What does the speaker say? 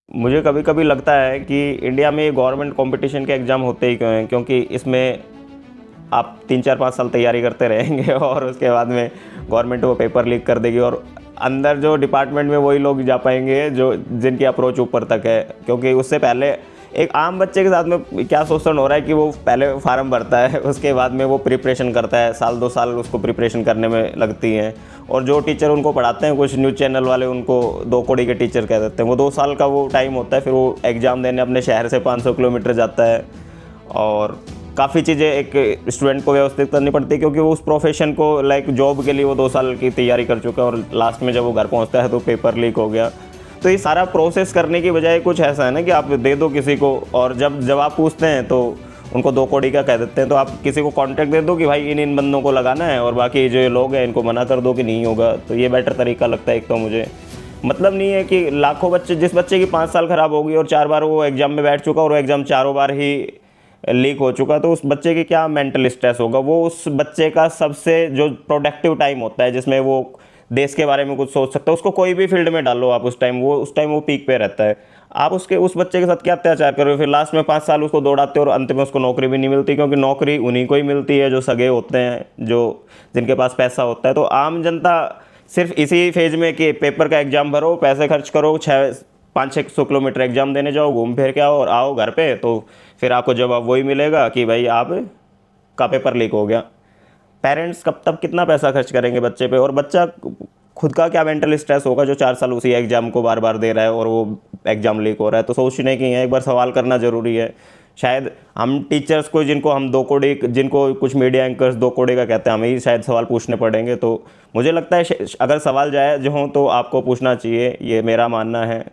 मुझे कभी-कभी लगता है कि इंडिया में गवर्नमेंट कंपटीशन के एग्ज़ाम होते ही क्यों हैं? क्योंकि इसमें आप 3, 4, 5 साल तैयारी करते रहेंगे और उसके बाद में गवर्नमेंट वो पेपर लीक कर देगी और अंदर जो डिपार्टमेंट में वही लोग जा पाएँगे जो जिनकी अप्रोच ऊपर तक है। क्योंकि उससे पहले एक आम बच्चे के साथ में क्या शोषण हो रहा है कि वो पहले फार्म भरता है, उसके बाद में वो प्रिपरेशन करता है, साल 2 साल उसको प्रिपरेशन करने में लगती हैं। और जो टीचर उनको पढ़ाते हैं, कुछ न्यूज़ चैनल वाले उनको 2 कौड़ी के टीचर कह देते हैं। वो 2 साल का वो टाइम होता है, फिर वो एग्ज़ाम देने अपने शहर से 500 किलोमीटर जाता है और काफ़ी चीज़ें एक स्टूडेंट को व्यवस्थित करनी पड़ती है क्योंकि वो उस प्रोफेशन को लाइक जॉब के लिए वो 2 साल की तैयारी कर चुका है और लास्ट में जब वो घर पहुंचता है तो पेपर लीक हो गया। तो ये सारा प्रोसेस करने की बजाय कुछ ऐसा है ना कि आप दे दो किसी को और जब आप पूछते हैं तो उनको 2 कौड़ी का कह देते हैं। तो आप किसी को कॉन्टैक्ट दे दो कि भाई इन बंदों को लगाना है और बाकी जो ये लोग हैं इनको मना कर दो कि नहीं होगा। तो ये बेटर तरीका लगता है। एक तो मुझे मतलब नहीं है कि लाखों बच्चे, जिस बच्चे की 5 साल ख़राब होगी और 4 बार वो एग्ज़ाम में बैठ चुका और वो एग्ज़ाम चारों बार ही लीक हो चुका, तो उस बच्चे की क्या मेंटल स्ट्रेस होगा। वो उस बच्चे का सबसे जो प्रोडक्टिव टाइम होता है जिसमें वो देश के बारे में कुछ सोच सकता है, उसको कोई भी फील्ड में डालो आप, उस टाइम वो पीक पे रहता है। आप उस बच्चे के साथ क्या अत्याचार कर रहे हो? फिर लास्ट में 5 साल उसको दौड़ाते हो और अंत में उसको नौकरी भी नहीं मिलती, क्योंकि नौकरी उन्हीं को ही मिलती है जो सगे होते हैं, जो जिनके पास पैसा होता है। तो आम जनता सिर्फ इसी फेज में कि पेपर का एग्ज़ाम भरो, पैसे खर्च करो, 500-600 किलोमीटर एग्ज़ाम देने जाओ, घूम फिर के आओ और आओ घर पे, तो फिर आपको जवाब वही मिलेगा कि भाई आप का पेपर लीक हो गया। पेरेंट्स कब तक कितना पैसा खर्च करेंगे बच्चे पे, और बच्चा खुद का क्या मेंटल स्ट्रेस होगा जो 4 साल उसी एग्ज़ाम को बार बार दे रहा है और वो एग्ज़ाम लीक हो रहा है। तो सोचने की है, एक बार सवाल करना ज़रूरी है। शायद हम टीचर्स को, जिनको हम 2 कौड़ी, जिनको कुछ मीडिया एंकर्स 2 कौड़ी का कहते हैं, हमें ही शायद सवाल पूछने पड़ेंगे। तो मुझे लगता है अगर सवाल जायज़ हो तो आपको पूछना चाहिए, ये मेरा मानना है।